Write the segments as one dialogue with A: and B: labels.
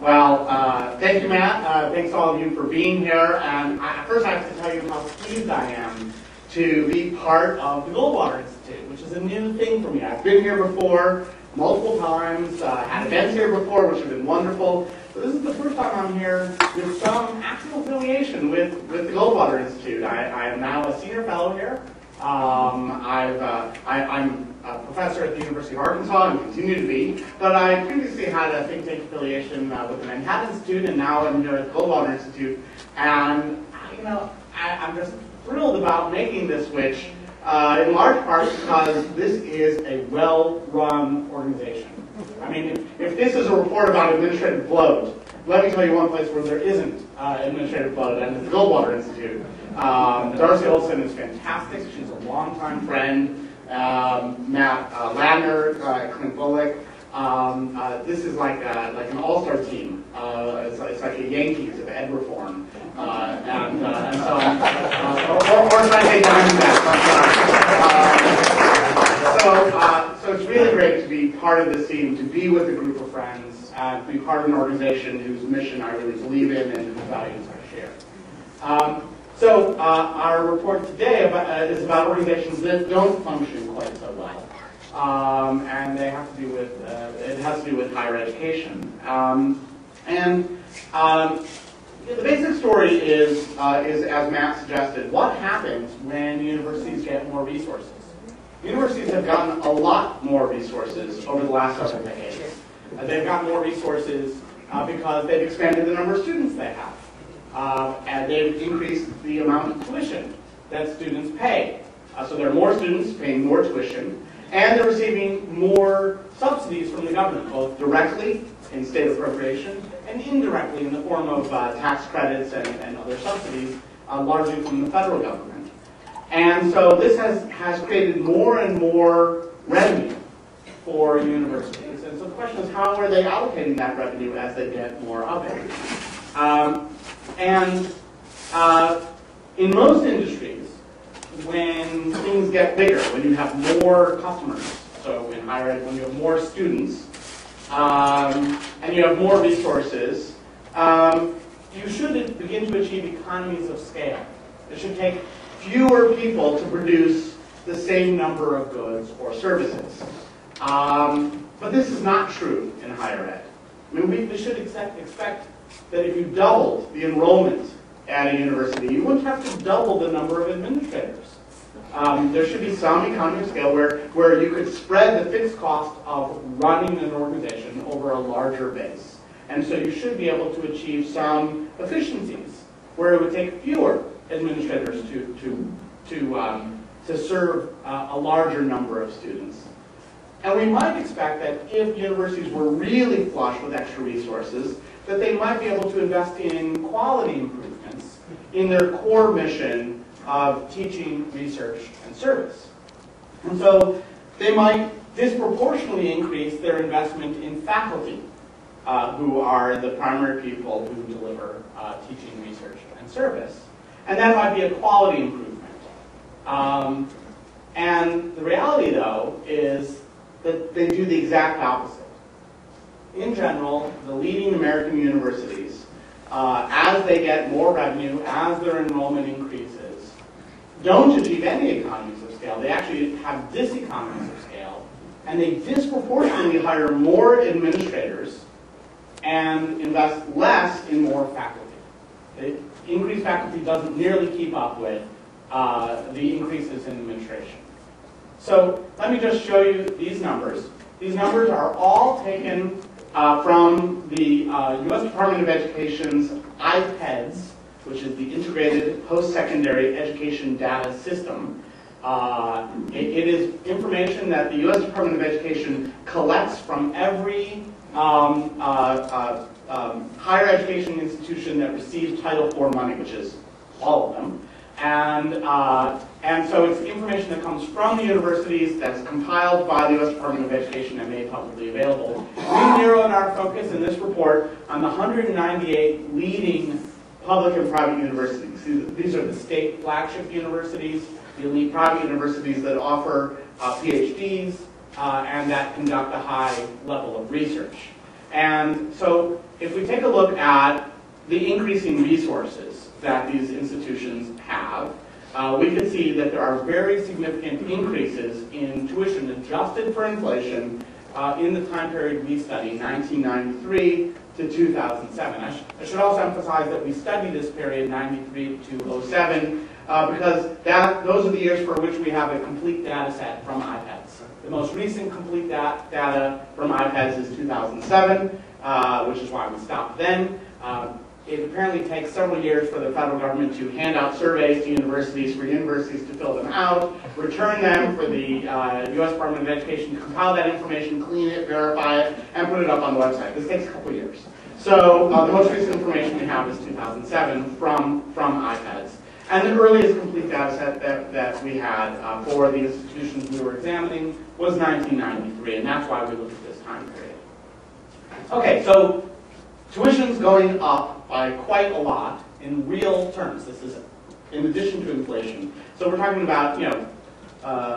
A: Thank you, Matt. Thanks to all of you for being here. And first I have to tell you how pleased I am to be part of the Goldwater Institute, which is a new thing for me. I've been here before multiple times, had events here before, which have been wonderful. But this is the first time I'm here with some actual affiliation with the Goldwater Institute. I am now a senior fellow here. I'm a professor at the University of Arkansas and continue to be, but I previously had a think tank affiliation with the Manhattan Institute, and now I'm here at the Goldwater Institute. And I'm just thrilled about making this switch, in large part because this is a well-run organization. I mean, if this is a report about administrative bloat, let me tell you one place where there isn't administrative bloat, and it's the Goldwater Institute. Darcy Olson is fantastic. She's a longtime friend. Matt Ladner, Clint Bullock. This is like an all-star team. It's like a Yankees of ed reform. Or should I say Diamondbacks? So it's really great to be part of this team, to be with a group of friends, to be part of an organization whose mission I really believe in and whose values I share. So our report today is about organizations that don't function quite so well, and they have to do with it has to do with higher education. The basic story is as Matt suggested, what happens when universities get more resources. Universities have gotten a lot more resources over the last several decades. They've gotten more resources because they've expanded the number of students they have. And they've increased the amount of tuition that students pay. So there are more students paying more tuition, and they're receiving more subsidies from the government, both directly in state appropriation and indirectly in the form of tax credits and other subsidies, largely from the federal government. And so this has created more and more revenue for universities. And so the question is, how are they allocating that revenue as they get more of it? In most industries, when things get bigger, when you have more customers, so in higher ed, when you have more students, and you have more resources, you should begin to achieve economies of scale. It should take fewer people to produce the same number of goods or services. But this is not true in higher ed. I mean, we should expect that if you doubled the enrollment at a university, you wouldn't have to double the number of administrators. There should be some economy of scale where you could spread the fixed cost of running an organization over a larger base. And so you should be able to achieve some efficiencies where it would take fewer administrators to serve a larger number of students. And we might expect that if universities were really flush with extra resources, that they might be able to invest in quality improvements in their core mission of teaching, research, and service. And so they might disproportionately increase their investment in faculty, who are the primary people who deliver teaching, research, and service. And that might be a quality improvement. And the reality, though, is that they do the exact opposite. In general, the leading American universities, as they get more revenue, as their enrollment increases, don't achieve any economies of scale. They actually have diseconomies of scale, and they disproportionately hire more administrators and invest less in more faculty. The increased faculty doesn't nearly keep up with the increases in administration. So let me just show you these numbers. These numbers are all taken from the U.S. Department of Education's IPEDS, which is the Integrated Post-Secondary Education Data System. It is information that the U.S. Department of Education collects from every higher education institution that receives Title IV money, which is all of them. And so it's information that comes from the universities, that's compiled by the U.S. Department of Education and made publicly available. We narrowed our focus in this report on the 198 leading public and private universities. These are the state flagship universities, the elite private universities that offer PhDs and that conduct a high level of research. And so if we take a look at the increasing resources that these institutions have, we can see that there are very significant increases in tuition adjusted for inflation in the time period we study, 1993 to 2007. I should also emphasize that we study this period, 93 to 07, because those are the years for which we have a complete data set from iPads. The most recent complete data from iPads is 2007, which is why we stopped then. It apparently takes several years for the federal government to hand out surveys to universities, for universities to fill them out, return them for the U.S. Department of Education to compile that information, clean it, verify it, and put it up on the website. This takes a couple years. So the most recent information we have is 2007 from iPads. And the earliest complete data set that we had for the institutions we were examining was 1993, and that's why we looked at this time period. Okay, so tuition's going up by quite a lot in real terms. This is in addition to inflation. So we're talking about,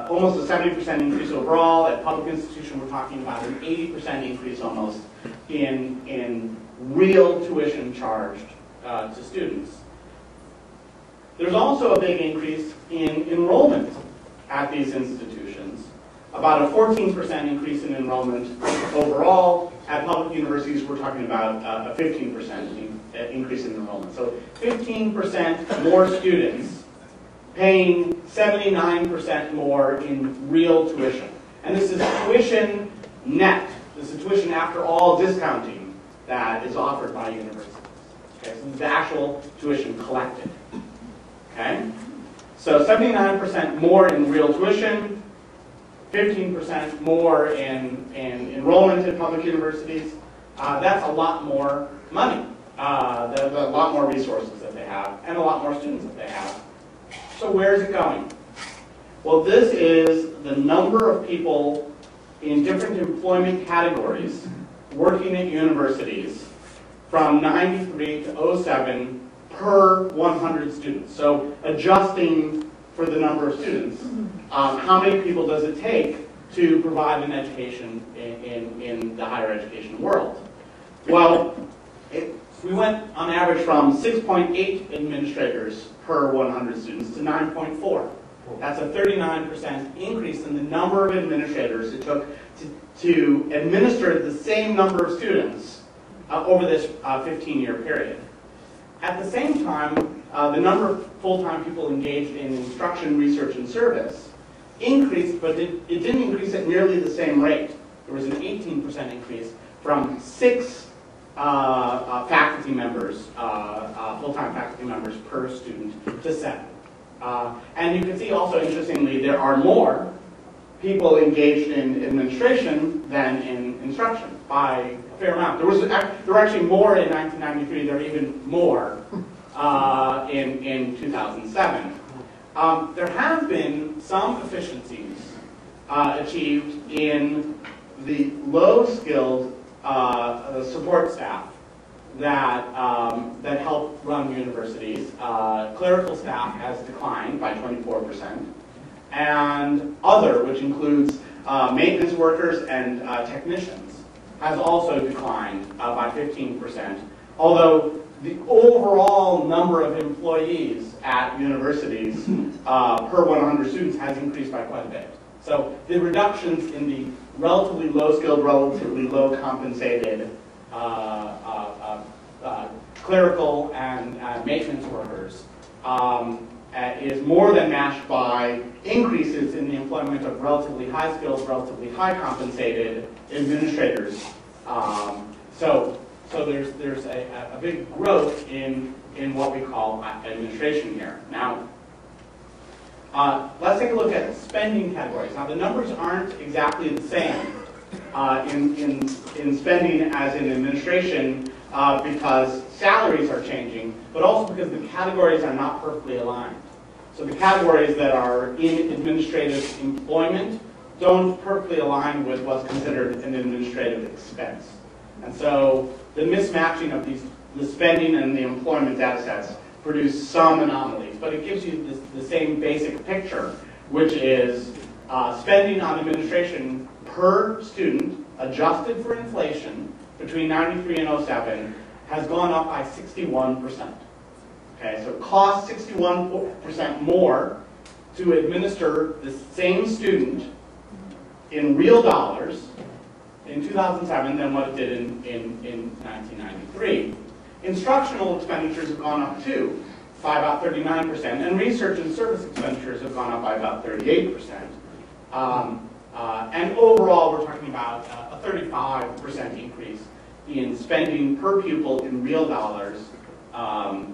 A: almost a 70% increase overall. At public institution, we're talking about an 80% increase almost in real tuition charged to students. There's also a big increase in enrollment at these institutions. About a 14% increase in enrollment overall. At public universities, we're talking about a 15% increase in enrollment. So 15% more students paying 79% more in real tuition. And this is tuition net. This is tuition after all discounting that is offered by universities. Okay, so this is the actual tuition collected. Okay? So 79% more in real tuition, 15% more in enrollment in public universities. That's a lot more money. There's a lot more resources that they have, and a lot more students that they have. So where is it going? Well, this is the number of people in different employment categories working at universities from 93 to 07 per 100 students. So adjusting for the number of students, how many people does it take to provide an education in the higher education world? Well, we went on average from 6.8 administrators per 100 students to 9.4. That's a 39% increase in the number of administrators it took to administer the same number of students over this 15-year period. At the same time, the number of full-time people engaged in instruction, research, and service increased, but it didn't increase at nearly the same rate. There was an 18% increase from 6 faculty members, full-time faculty members per student to 7. And you can see also, interestingly, there are more people engaged in administration than in instruction by a fair amount. There were actually more in 1993. There were even more in 2007. There have been some efficiencies achieved in the low-skilled support staff that help run universities. Clerical staff has declined by 24%, and other, which includes maintenance workers and technicians, has also declined by 15%. Although the overall number of employees at universities per 100 students has increased by quite a bit. So the reductions in the relatively low-skilled, relatively low-compensated clerical and maintenance workers is more than matched by increases in the employment of relatively high-skilled, relatively high-compensated administrators. So there's a big growth in what we call administration here. Now, let's take a look at spending categories. Now, the numbers aren't exactly the same in spending as in administration because salaries are changing, but also because the categories are not perfectly aligned. So the categories that are in administrative employment don't perfectly align with what's considered an administrative expense. And so the mismatching of the spending and the employment data sets produce some anomalies, but it gives you the same basic picture, which is spending on administration per student, adjusted for inflation between 93 and 07 has gone up by 61%. Okay, so it costs 61% more to administer the same student in real dollars in 2007 than what it did in 1993. Instructional expenditures have gone up too, by about 39%, and research and service expenditures have gone up by about 38%. And overall, we're talking about a 35% increase in spending per pupil in real dollars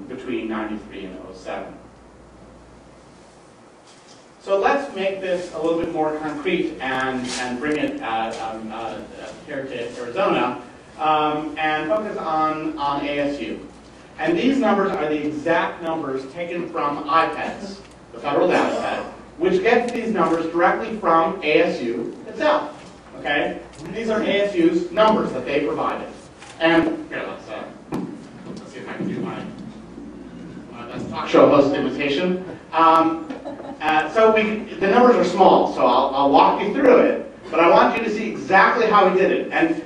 A: between 93 and 07. So let's make this a little bit more concrete and bring it here to Arizona and focus on ASU. And these numbers are the exact numbers taken from IPEDS, the federal data set, which gets these numbers directly from ASU itself. Okay? These are ASU's numbers that they provided. And here, let's see if I can do my talk show host imitation. So the numbers are small, so I'll walk you through it, but I want you to see exactly how we did it. And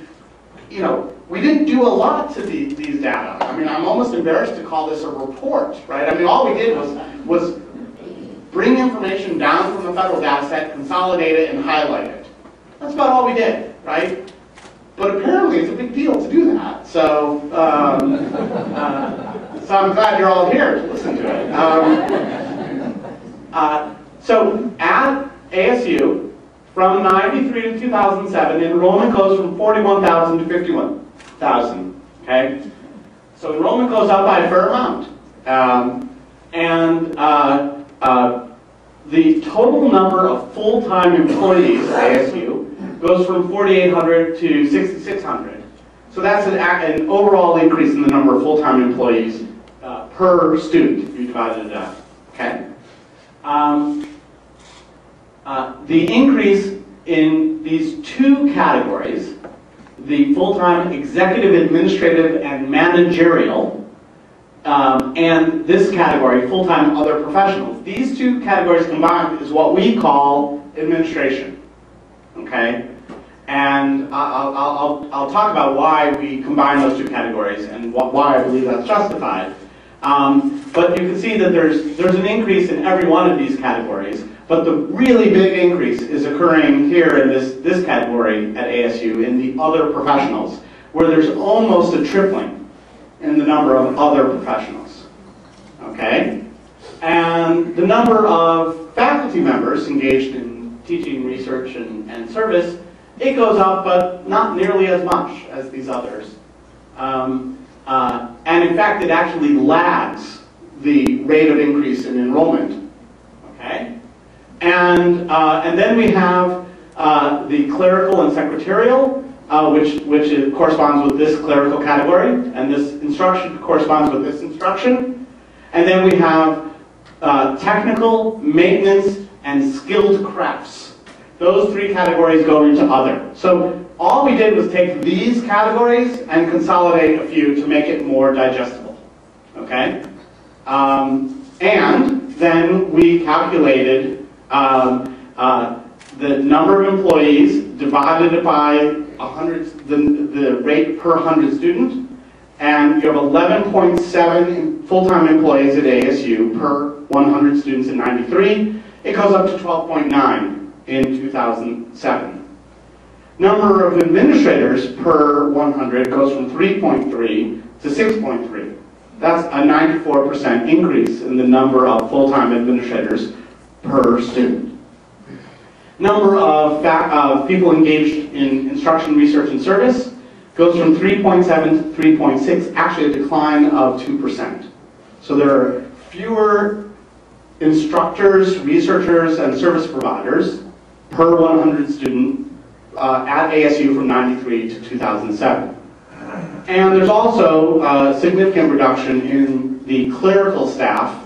A: you know, we didn't do a lot to these data. I mean, I'm almost embarrassed to call this a report, right? I mean, all we did was bring information down from the federal data set, consolidate it, and highlight it. That's about all we did, right? But apparently it's a big deal to do that. So, so I'm glad you're all here to listen to it. So at ASU, from 93 to 2007, enrollment goes from 41,000 to 51,000. Okay, so enrollment goes up by a fair amount, the total number of full-time employees at ASU goes from 4,800 to 6,600. So that's an overall increase in the number of full-time employees per student if you divided it up. Okay. The increase in these two categories, the full-time executive, administrative, and managerial, and this category, full-time other professionals, these two categories combined is what we call administration. Okay? And I'll talk about why we combine those two categories and why I believe that's justified. But you can see that there's an increase in every one of these categories. But the really big increase is occurring here in this category at ASU in the other professionals, where there's almost a tripling in the number of other professionals. Okay? And the number of faculty members engaged in teaching, research, and service, it goes up, but not nearly as much as these others. And in fact, it actually lags the rate of increase in enrollment. Okay? And then we have the clerical and secretarial, which corresponds with this clerical category, and this instruction corresponds with this instruction. And then we have technical, maintenance, and skilled crafts. Those three categories go into other. So all we did was take these categories and consolidate a few to make it more digestible. Okay? And then we calculated the number of employees divided by 100, the rate per 100 student, and you have 11.7 full-time employees at ASU per 100 students in 93. It goes up to 12.9 in 2007. Number of administrators per 100 goes from 3.3 to 6.3. That's a 94% increase in the number of full-time administrators per student. Number of people engaged in instruction, research, and service goes from 3.7 to 3.6, actually a decline of 2%. So there are fewer instructors, researchers, and service providers per 100 student at ASU from 93 to 2007. And there's also a significant reduction in the clerical staff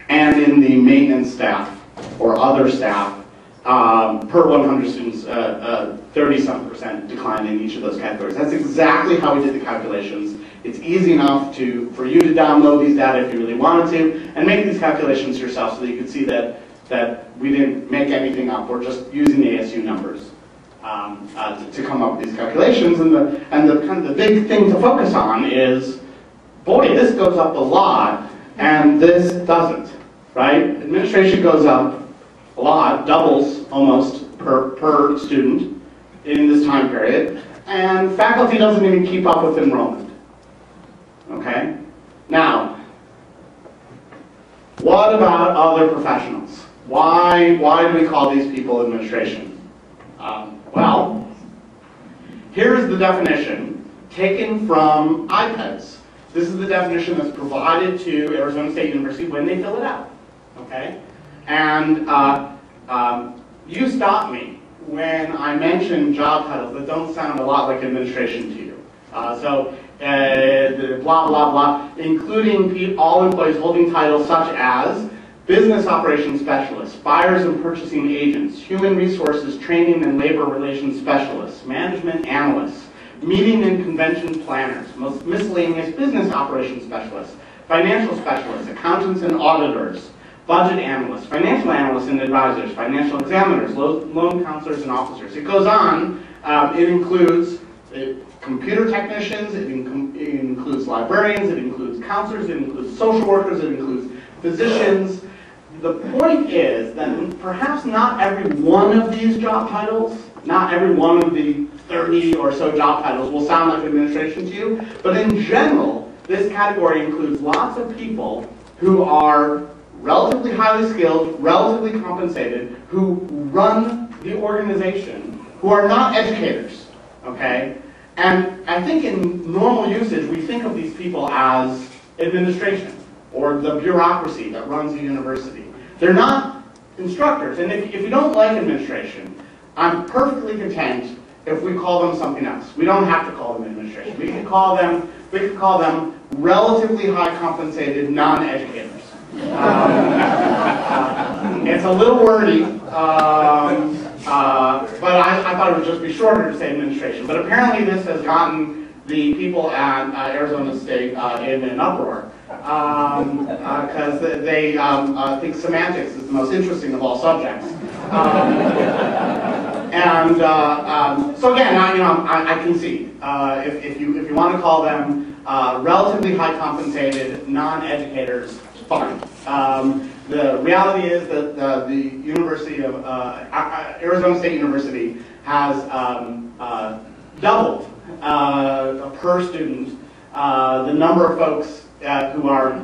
A: and in the maintenance staff or other staff per 100 students, 30-some% decline in each of those categories. That's exactly how we did the calculations. It's easy enough for you to download these data if you really wanted to, and make these calculations yourself so that you can see that we didn't make anything up. We're just using the ASU numbers. to come up with these calculations. And the kind of the big thing to focus on is, boy, this goes up a lot, and this doesn't, right? Administration goes up a lot, doubles almost per student in this time period, and faculty doesn't even keep up with enrollment. Okay? Now, what about other professionals? Why do we call these people administration? Well, here's the definition taken from iPads. This is the definition that's provided to Arizona State University when they fill it out. Okay? And you stop me when I mention job titles that don't sound a lot like administration to you. The blah, blah, blah, including all employees holding titles such as business operations specialists, buyers and purchasing agents, human resources training and labor relations specialists, management analysts, meeting and convention planners, miscellaneous business operations specialists, financial specialists, accountants and auditors, budget analysts, financial analysts and advisors, financial examiners, loan counselors and officers. It goes on. It includes computer technicians, it includes librarians, it includes counselors, it includes social workers, it includes physicians. The point is that perhaps not every one of these job titles, not every one of the 30 or so job titles will sound like administration to you, but in general, this category includes lots of people who are relatively highly skilled, relatively compensated, who run the organization, who are not educators, okay? And I think in normal usage, we think of these people as administration, or the bureaucracy that runs the university. They're not instructors, and if you don't like administration, I'm perfectly content if we call them something else. We don't have to call them administration. We could call them relatively high compensated non-educators. It's a little wordy, but I thought it would just be shorter to say administration. But apparently this has gotten the people at Arizona State in an uproar because they think semantics is the most interesting of all subjects. So again, I concede. If you want to call them relatively high compensated non-educators, fine. The reality is that the University of Arizona State University has doubled per student the number of folks who are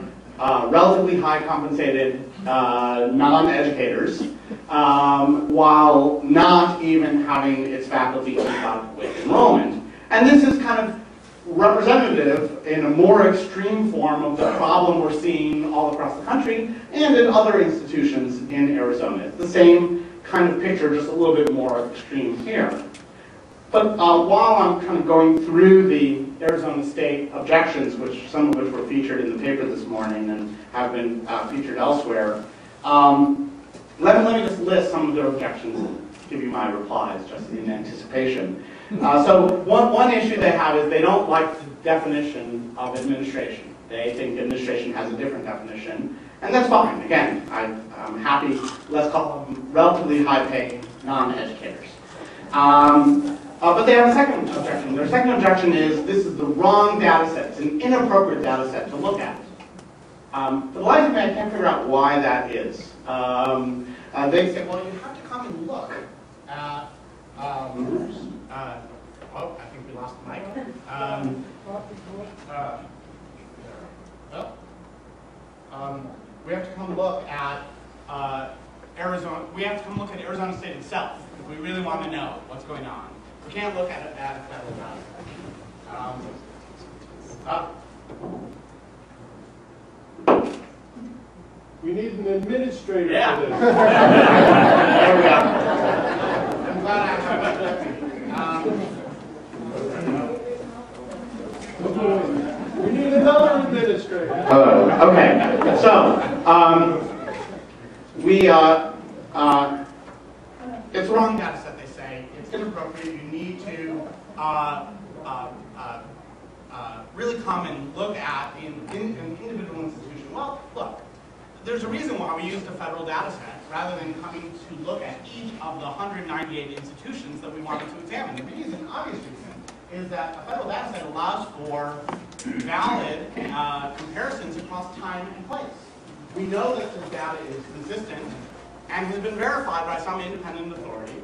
A: relatively high compensated non-educators, while not even having its faculty keep up with enrollment. And this is kind of representative in a more extreme form of the problem we're seeing all across the country and in other institutions in Arizona. It's the same kind of picture, just a little bit more extreme here. But while I'm kind of going through the Arizona State objections, some of which were featured in the paper this morning and have been featured elsewhere, let me just list some of their objections and give you my replies just in anticipation. So one issue they have is they don't like the definition of administration. They think administration has a different definition, and that's fine. Again, I'm happy. Let's call them relatively high-paying non-educators. But they have a second objection. Their second objection is this is the wrong data set. It's an inappropriate data set to look at. For the life of me, I can't figure out why that is. They say, well, you have to come and look at oh, I think we lost the mic. We have to come look at Arizona. We have to come look at Arizona State itself if we really want to know what's going on. We can't look at it at a federal data.
B: We need an administrator
A: for
B: this.
A: There we go. I'm glad I have that.
B: We need another administrator.
A: Okay. So, it's the wrong data set, they say. It's inappropriate. You need to really come and look at an individual institution. Well, look, there's a reason why we used a federal data set, rather than coming to look at each of the 198 institutions that we wanted to examine. The reason, obvious reason, is that a federal data set allows for valid comparisons across time and place. We know that this data is consistent and has been verified by some independent authority,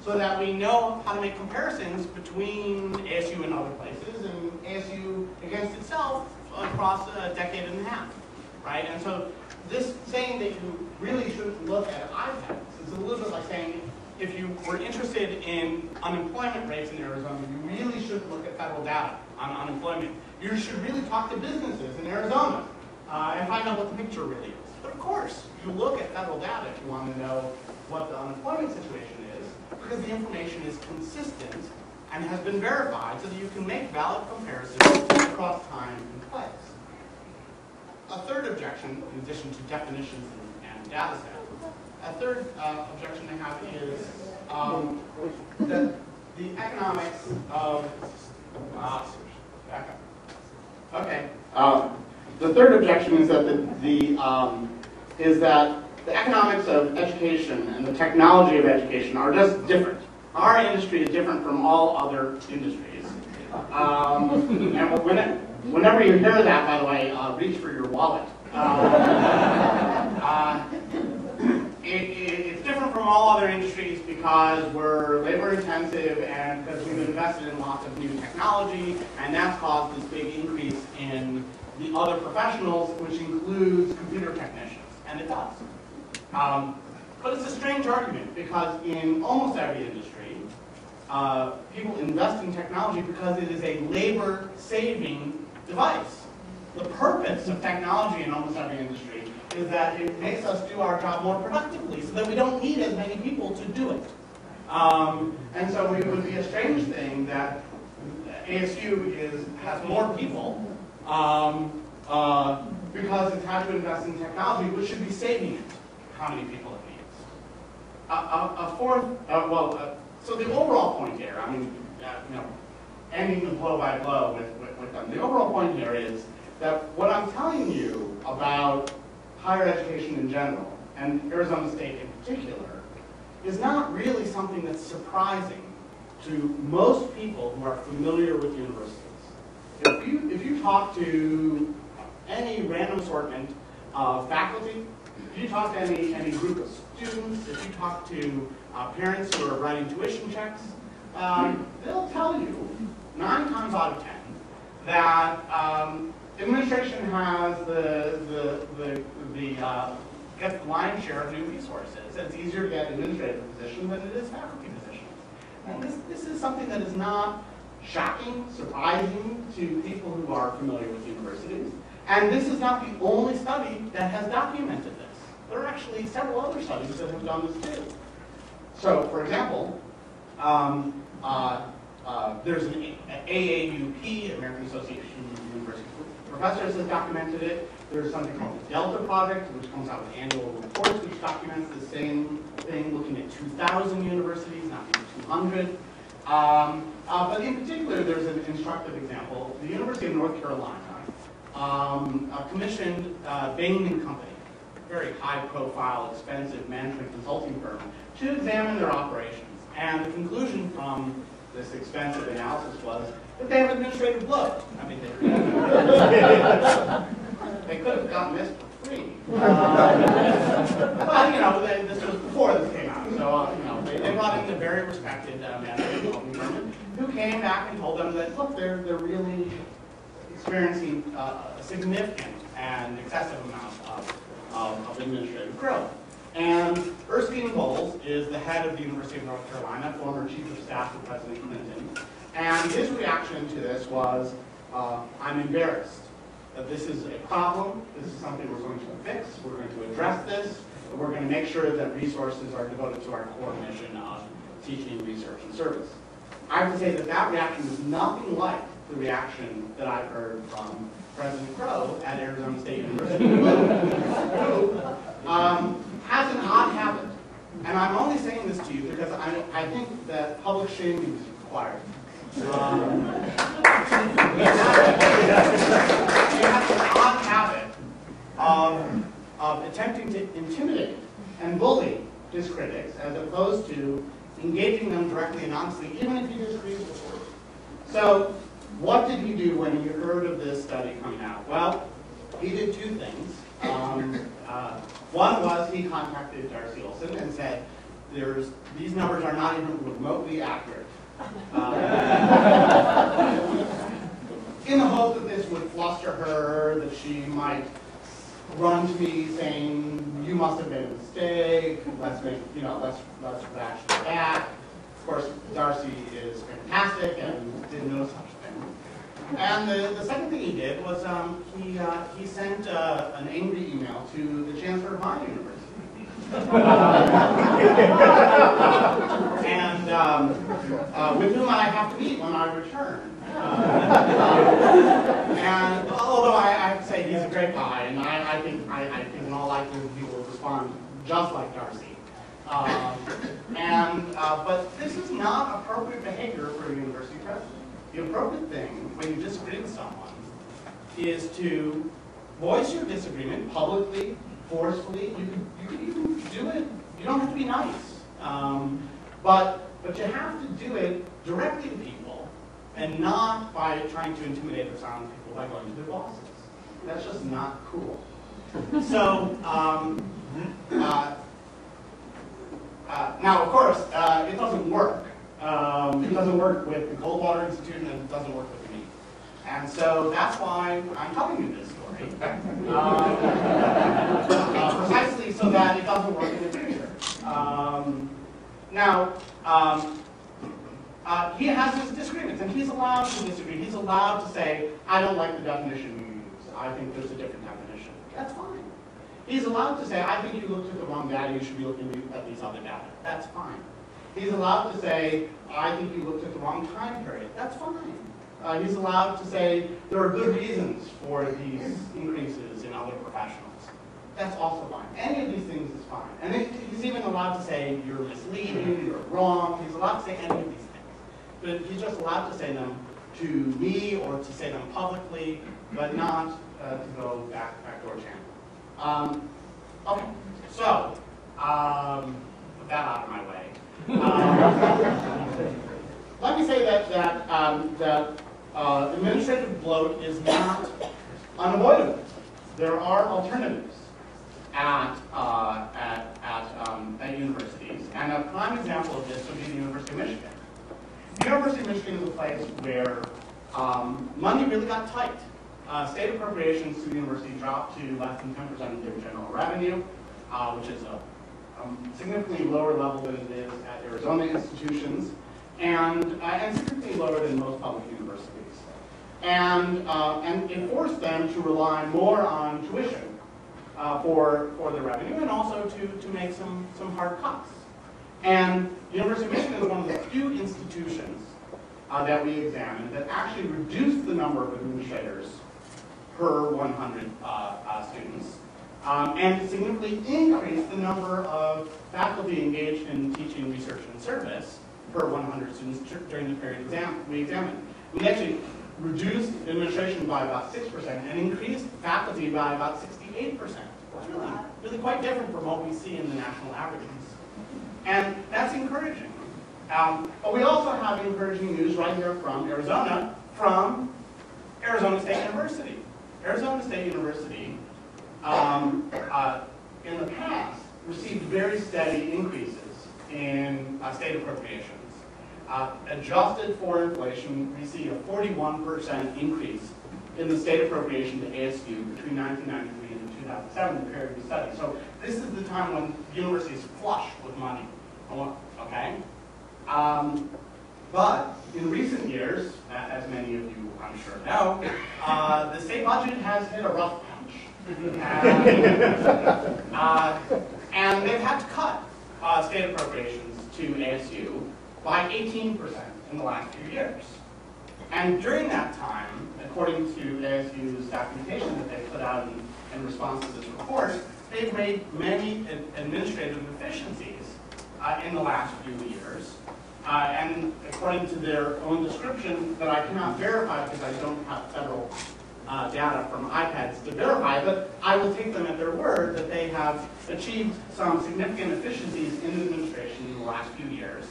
A: so that we know how to make comparisons between ASU and other places and ASU against itself across a decade and a half, right? And so this saying that you really shouldn't look at IPEDs, it's a little bit like saying if you were interested in unemployment rates in Arizona, you really shouldn't look at federal data on unemployment. You should really talk to businesses in Arizona and find out what the picture really is. But of course, you look at federal data if you want to know what the unemployment situation is, because the information is consistent and has been verified so that you can make valid comparisons across time and place. A third objection, in addition to definitions and data sets, a third objection they have is that the economics of the third objection is that the economics of education and the technology of education are just different. Our industry is different from all other industries. And whenever you hear that, by the way, reach for your wallet. It's different from all other industries because we're labor intensive and because we've invested in lots of new technology, and that's caused this big increase in the other professionals, which includes computer technicians, and it does. But it's a strange argument because in almost every industry, people invest in technology because it is a labor-saving device. The purpose of technology in almost every industry is that it makes us do our job more productively so that we don't need as many people to do it. And so it would be a strange thing that ASU has more people because it's had to invest in technology, which should be saving it how many people it needs. So the overall point here, I mean, ending the blow by blow with them, the overall point here is that what I'm telling you about higher education in general, and Arizona State in particular, is not really something that's surprising to most people who are familiar with universities. If you talk to any random assortment of faculty, if you talk to any group of students, if you talk to parents who are writing tuition checks, they'll tell you 9 times out of 10 that administration has gets the lion's share of new resources. It's easier to get administrative positions than it is faculty positions. And this is something that is not shocking, surprising to people who are familiar with universities. And this is not the only study that has documented this. There are actually several other studies that have done this too. So, for example, there's an AAUP, American Association of University Professors, has documented it. There's something called the Delta Project, which comes out with annual reports, which documents the same thing, looking at 2,000 universities, not even 200. But in particular, there's an instructive example. The University of North Carolina commissioned Bain & Company, a very high-profile, expensive management consulting firm, to examine their operations. And the conclusion from this expensive analysis was that they have administrative bloat. I mean, they could have gotten this for free. But, this was before this came out. So, they brought in a very respected management consulting firm who came back and told them that, look, they're really experiencing a significant and excessive amount of administrative growth. And Erskine Bowles is the head of the University of North Carolina, former chief of staff to President Clinton. And his reaction to this was, I'm embarrassed that this is a problem, this is something we're going to fix, we're going to address this, we're going to make sure that resources are devoted to our core mission of teaching, research, and service. I have to say that that reaction is nothing like the reaction that I've heard from President Crow at Arizona State University, who has an odd habit. And I'm only saying this to you because I think that public shaming is required. He has an odd habit of attempting to intimidate opposed to engaging them directly and honestly, even if you disagree with them. So what did he do when he heard of this study coming out? Well, he did two things. One was he contacted Darcy Olson and said, these numbers are not even remotely accurate. In the hope that this would fluster her, that she might run to me saying, "You must have made a mistake. Let's ratchet it back." Of course, Darcy is fantastic and did no such thing. And the second thing he did was he sent an angry email to the chancellor of my university. And with whom I have to meet when I return. And although I have to say he's a great guy, and I think in all likelihood he will respond just like Darcy. But this is not appropriate behavior for a university president. The appropriate thing when you disagree with someone is to voice your disagreement publicly, forcefully. You can even do it. You don't have to be nice, but you have to do it directly to people, and not by trying to intimidate or silence people by going to their bosses. That's just not cool. So now, of course, it doesn't work. It doesn't work with the Goldwater Institute, and it doesn't work with me. And so that's why I'm telling you this story, precisely so that it doesn't work in the future. He has his disagreements, and he's allowed to disagree. He's allowed to say, "I don't like the definition you use. I think there's a different definition." That's fine. He's allowed to say, "I think you looked at the wrong data. You should be looking at these other data." That's fine. He's allowed to say, "I think you looked at the wrong time period." That's fine. He's allowed to say, "There are good reasons for these increases in other professionals." That's also fine. Any of these things is fine. And he's even allowed to say, "You're misleading, you're wrong." He's allowed to say any of these things. But he's just allowed to say them to me or to say them publicly, but not to go backdoor channel. Okay, so put that out of my way. Let me say that administrative bloat is not unavoidable. There are alternatives at universities, and a prime example of this would be the University of Michigan. The University of Michigan is a place where money really got tight. State appropriations to the university dropped to less than 10% of their general revenue, which is a significantly lower level than it is at Arizona institutions, and significantly lower than most public universities. And it forced them to rely more on tuition for their revenue, and also to make some hard cuts. And the University of Michigan is one of the few institutions that we examined that actually reduced the number of administrators per 100 students, and significantly increased the number of faculty engaged in teaching, research, and service per 100 students during the period we examined. We actually reduced administration by about 6% and increased faculty by about 68%. It's really quite different from what we see in the national averages. And that's encouraging. But we also have encouraging news right here from Arizona State University. Arizona State University, in the past, received very steady increases in state appropriations. Adjusted for inflation, we see a 41% increase in the state appropriation to ASU between 1993 and 2007, the period we studied. So this is the time when the university is flush with money. Okay? But in recent years, as many of you I'm sure know, the state budget has hit a rough patch. And they've had to cut state appropriations to ASU by 18% in the last few years. And during that time, according to ASU's documentation that they put out in response to this report, they've made many administrative efficiencies in the last few years. And according to their own description, that I cannot verify because I don't have federal data from iPads to verify, but I will take them at their word that they have achieved some significant efficiencies in administration in the last few years.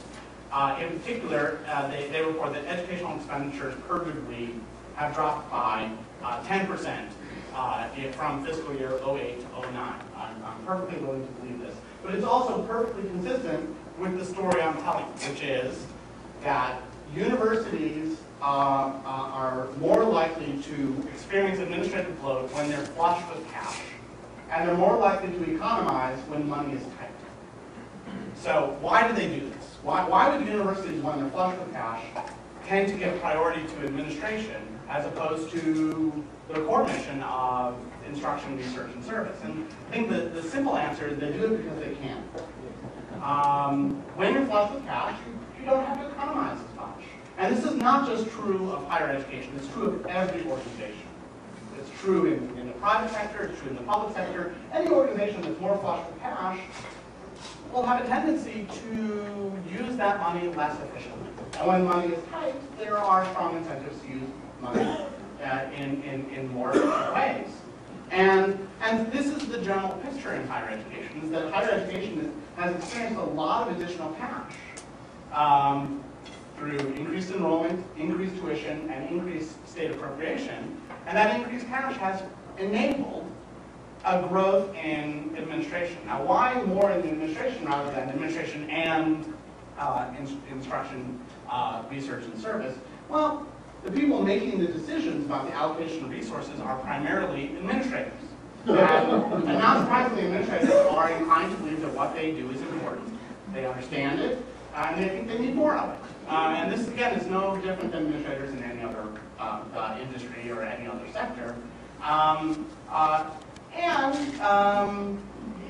A: In particular, they report that educational expenditures per degree have dropped by 10% from fiscal year 08 to 09. I'm perfectly willing to believe this. But it's also perfectly consistent with the story I'm telling, which is that universities are more likely to experience administrative bloat when they're flush with cash, and they're more likely to economize when money is tight. So why do they do this? Why would universities, when they're flush with cash, tend to give priority to administration as opposed to the core mission of instruction, research, and service? And I think the simple answer is they do it because they can. When you're flush with cash, you don't have to economize as much. And this is not just true of higher education, it's true of every organization. It's true in the private sector, it's true in the public sector. Any organization that's more flush with cash will have a tendency to use that money less efficiently. And when money is tight, there are strong incentives to use money in more efficient ways. And this is the general picture in higher education, is that higher education has experienced a lot of additional cash through increased enrollment, increased tuition, and increased state appropriation. And that increased cash has enabled a growth in administration. Now, why more in administration rather than administration and instruction, research, and service? Well, the people making the decisions about the allocation of resources are primarily administrators. And not surprisingly, administrators are inclined to believe that what they do is important. They understand it, and they think they need more of it. And this, again, is no different than administrators in any other industry or any other sector.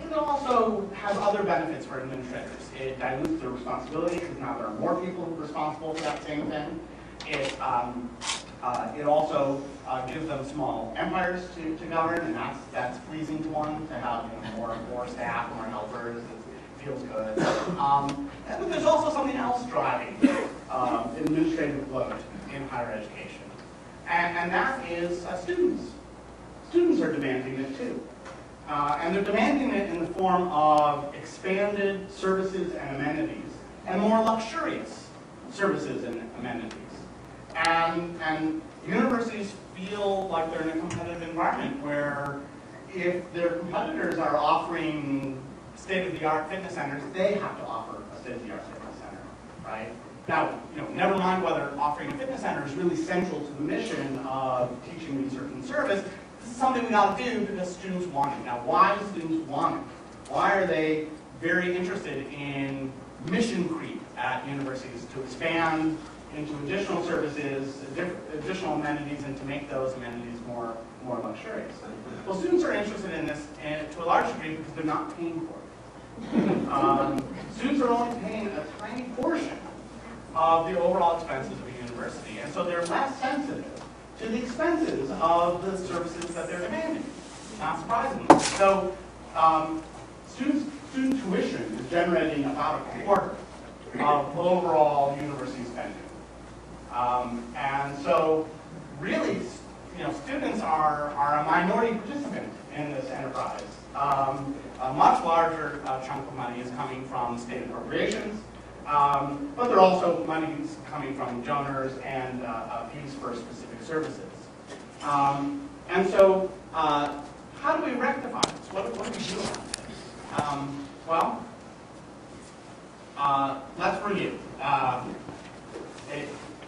A: It also has other benefits for administrators. It dilutes their responsibility because now there are more people responsible for that same thing. It also gives them small empires to govern, and that's pleasing to one, to have more staff, more helpers. It feels good. But there's also something else driving administrative bloat in higher education, and that is students. Students are demanding it too. And they're demanding it in the form of expanded services and amenities, and more luxurious services and amenities. And universities feel like they're in a competitive environment where if their competitors are offering state-of-the-art fitness centers, they have to offer a state-of-the-art fitness center, right? Now, never mind whether offering a fitness center is really central to the mission of teaching, research, and service. This is something we got to do because students want it. Now, why do students want it? Why are they very interested in mission creep at universities to expand into additional services, additional amenities, and to make those amenities more luxurious? Well, students are interested in this to a large degree because they're not paying for it. Students are only paying a tiny portion of the overall expenses of a university, and so they're less sensitive to the expenses of the services that they're demanding, not surprisingly. So student tuition is generating about a quarter of overall university spending. And so really, students are a minority participant in this enterprise. A much larger chunk of money is coming from state appropriations, but there are also monies coming from donors and fees for specific services. And so, how do we rectify this? What do we do about this? Let's review.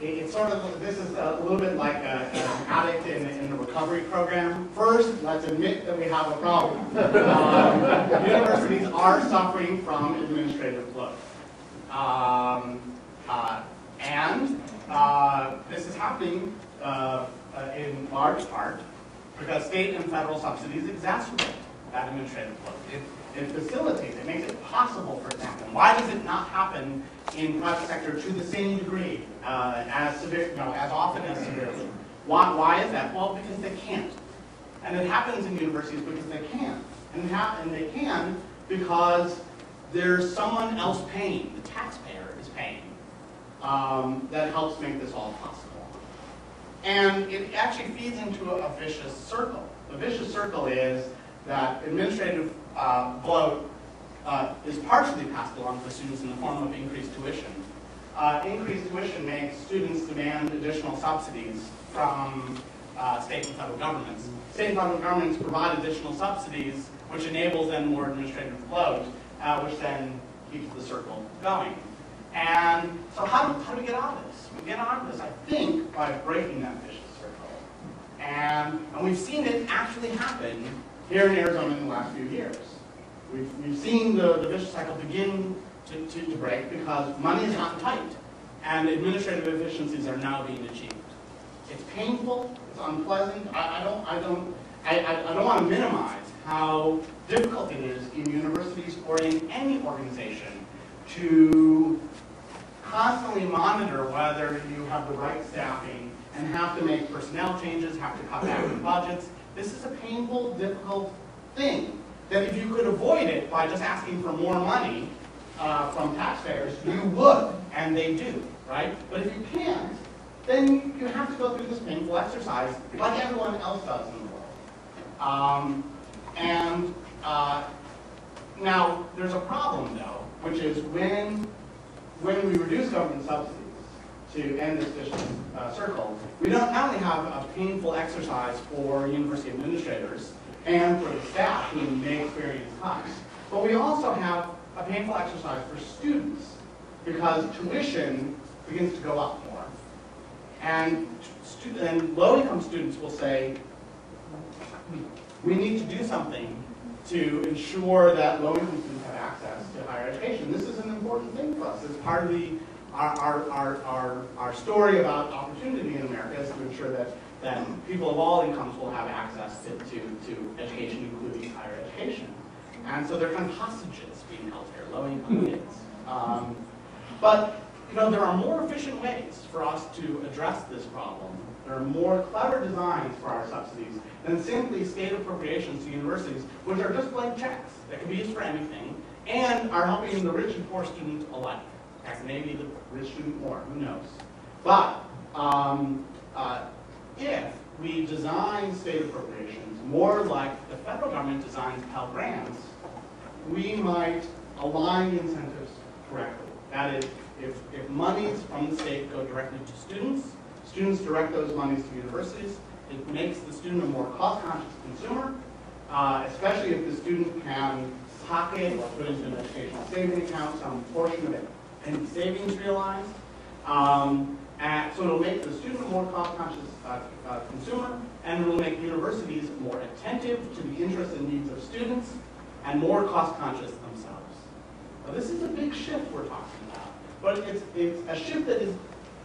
A: It's sort of, this is a little bit like an addict in the recovery program. First, let's admit that we have a problem. Universities are suffering from administrative bloat. This is happening in large part because state and federal subsidies exacerbate that administrative bloat. It facilitates, it makes it possible for it to happen. Why does it not happen in private sector to the same degree, as often as severely? Why is that? Well, because they can't. And it happens in universities because they can. And they can because there's someone else paying, the taxpayer is paying, that helps make this all possible. And it actually feeds into a vicious circle. The vicious circle is that administrative bloat is partially passed along to students in the form of increased tuition. Increased tuition makes students demand additional subsidies from state and federal governments. State and federal governments provide additional subsidies, which enables then more administrative bloat, which then keeps the circle going. And so how do we get out of this? We get out of this, I think, by breaking that vicious circle. And we've seen it actually happen here in Arizona in the last few years. We've seen the vicious cycle begin to break because money is not tight, and administrative efficiencies are now being achieved. It's painful, it's unpleasant. I don't want to minimize how difficult it is in universities or in any organization to constantly monitor whether you have the right staffing and have to make personnel changes, have to cut back on budgets. This is a painful, difficult thing that if you could avoid it by just asking for more money from taxpayers, you would, and they do, right? But if you can't, then you have to go through this painful exercise like everyone else does in the world. Now, there's a problem, though, which is when we reduce government subsidies to end this vicious circle, we don't not only have a painful exercise for university administrators and for the staff who may experience cuts, but we also have a painful exercise for students because tuition begins to go up more. And low-income students will say, we need to do something to ensure that low-income students have access to higher education. This is an important thing for us. It's part of our story about opportunity in America is to ensure that people of all incomes will have access to education, including higher education. And so they're kind of hostages being held here, low-income kids. But there are more efficient ways for us to address this problem. There are more clever designs for our subsidies than simply state appropriations to universities, which are just blank checks that can be used for anything, and are helping the rich and poor student alike. Heck, maybe the rich student more, who knows? But if we design state appropriations more like the federal government designs Pell Grants, we might align the incentives correctly. That is, if monies from the state go directly to students, students direct those monies to universities, it makes the student a more cost-conscious consumer, especially if the student can pocket or put into an educational savings account some portion of it and savings realized. And so it'll make the student a more cost-conscious consumer, and it'll make universities more attentive to the interests and needs of students and more cost-conscious themselves. Now, this is a big shift we're talking about, but it's a shift that is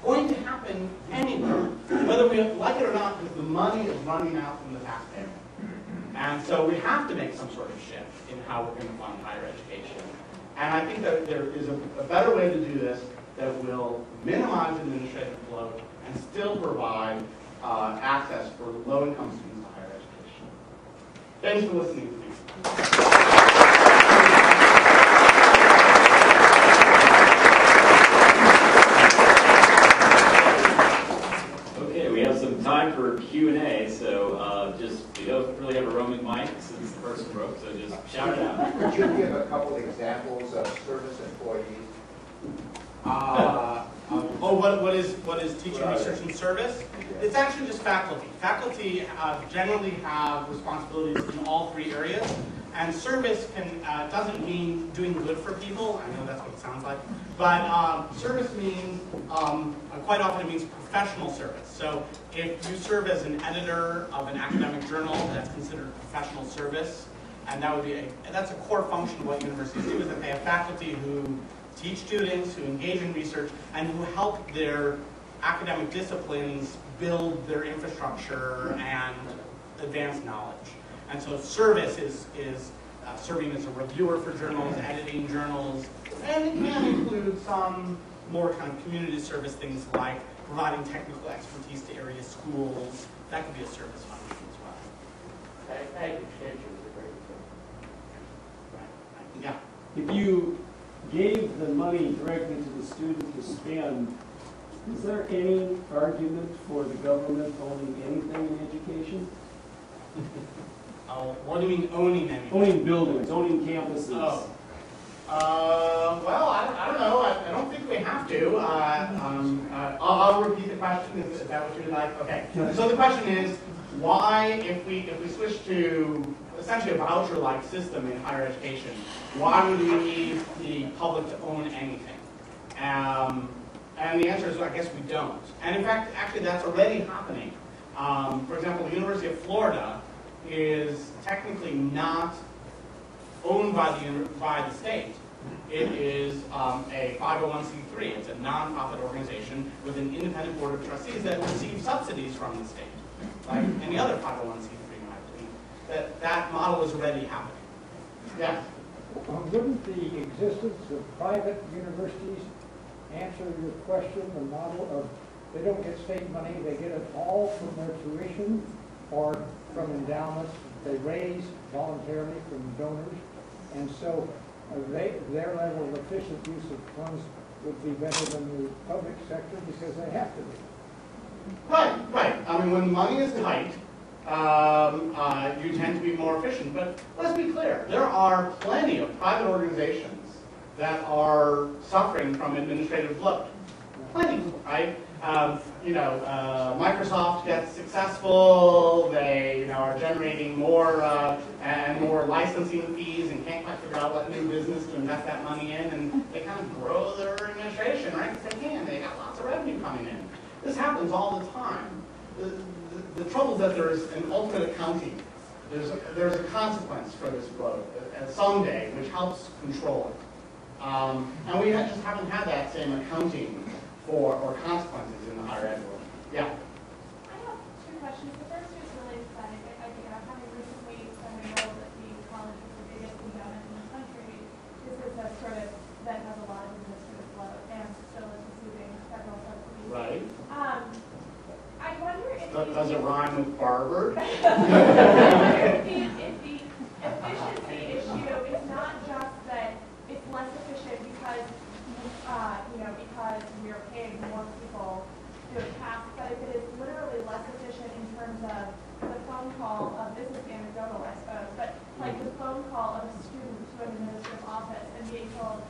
A: going to happen anywhere, whether we like it or not, because the money is running out from the taxpayer. And so we have to make some sort of shift in how we're going to fund higher education. And I think that there is a better way to do this that will minimize administrative bloat and still provide access for low-income students to higher education. Thanks for listening to me.
C: Okay, we have some time for Q&A, so we don't really have a roaming mic since the person broke, so just shout it out.
D: Could you give a couple examples of service employees?
A: What is teaching, research, and service? It's actually just faculty. Faculty generally have responsibilities in all three areas, and service doesn't mean doing good for people. I know that's what it sounds like, but service means quite often it means professional service. So if you serve as an editor of an academic journal, that's considered professional service, and that's a core function of what universities do, is that they have faculty who teach students, who engage in research, and who help their academic disciplines build their infrastructure and advance knowledge. And so service is serving as a reviewer for journals, editing journals, and it can include some more kind of community service things like providing technical expertise to area schools. That could be a service function as well.
E: Ag extension is a great thing.
A: Right. Yeah.
B: If you gave the money directly to the student to spend, Is there any argument for the government owning anything in education?
A: What do you mean owning anything?
B: Owning buildings, owning campuses.
A: Oh. Well, I don't know. I don't think we have to. I'll repeat the question. Is that what you'd like? Okay. So the question is, why, if we switch to essentially a voucher-like system in higher education, why would we need the public to own anything? And the answer is, I guess we don't. And in fact, actually, that's already happening. For example, the University of Florida is technically not owned by the state. It is a 501c3. It's a nonprofit organization with an independent board of trustees that receives subsidies from the state, like any other 501c3 might be. That model is already happening. Yeah.
E: Wouldn't the existence of private universities answer your question, the model of they don't get state money, they get it all from their tuition or from endowments they raise voluntarily from donors, and so their level of efficient use of funds would be better than the public sector because they have to be.
A: Right. I mean, when money is tight, you tend to be more efficient. But let's be clear, there are plenty of private organizations that are suffering from administrative bloat. Plenty, right? Microsoft gets successful, they are generating more and more licensing fees and can't quite figure out what new business to invest that money in, and they kind of grow their administration, right? Because they can, they got lots of revenue coming in. This happens all the time. The trouble is that there's an ultimate accounting. There's a consequence for this bloat someday, which helps control it. And we just haven't had that same accounting or consequences in the higher ed world. Yeah?
F: I have two questions. The first is related to that. I think having recently been enrolled at the college with the biggest endowment in the country, this is a sort of that has a lot of administrative bloat and still is receiving federal subsidies.
A: Right.
F: I wonder if
A: Does it rhyme with Harvard?
F: if the efficiency issue is not just that it's less efficient because because we are paying more people to do a task, but if it is literally less efficient in terms of the phone call of, this is anecdotal, I suppose, but like the phone call of a student to an administrative office and being told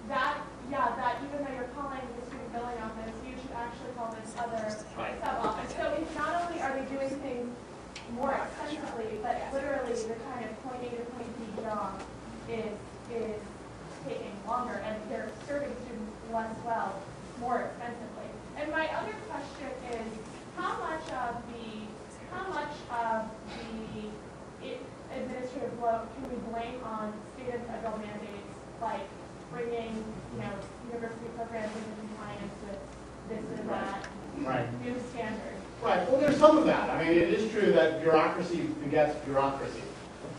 F: that even though you're calling the student billing office, you should actually call this other sub-office. So it's not only are they doing things more expensively, but literally the kind of point A to point B job is taking longer, and they're serving students less well, more expensively. And my other question is, how much of the administrative bloat can we blame on state and federal mandates, like bringing university programs into compliance with this and that new standard?
A: Right. Well, there's some of that. I mean, it is true that bureaucracy begets bureaucracy.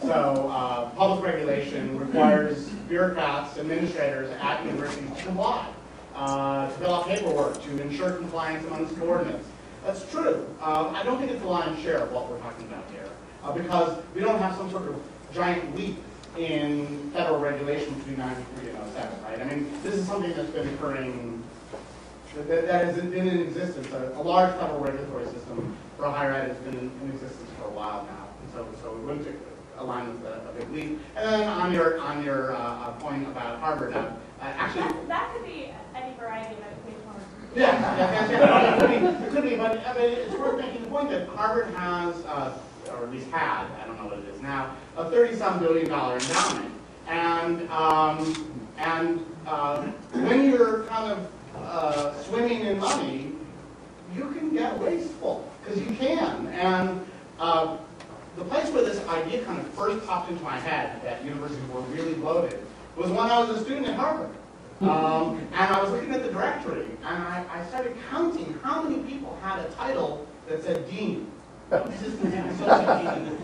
A: So public regulation requires bureaucrats, administrators at universities to comply, to fill out paperwork, to ensure compliance among subordinates. That's true. I don't think it's the lion's share of what we're talking about here, because we don't have some sort of giant leap in federal regulation between 93 and 07, right? I mean, this is something that's been occurring, that has been in existence. A large federal regulatory system for higher ed has been in existence for a while now, and so we wouldn't align with a big leap. And then on your point about Harvard, actually
F: that could be any variety of educational.
A: It could be, but I mean, it's worth making the point that Harvard has, or at least had, I don't know what it is now, a $30-some billion endowment, and when you're kind of swimming in money, you can get wasteful because you can, and the place where this idea kind of first popped into my head that universities were really bloated was when I was a student at Harvard. And I was looking at the directory, and I started counting how many people had a title that said dean, assistant dean, associate dean,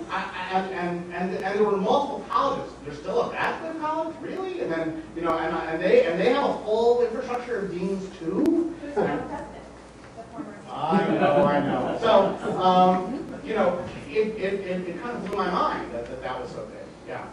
A: and there were multiple colleges. There's still a Bachelor college, really? And then and they have a full infrastructure of deans too.
F: Who's now tested? The former dean.
A: I know. So it kind of blew my mind that was so big. Yeah.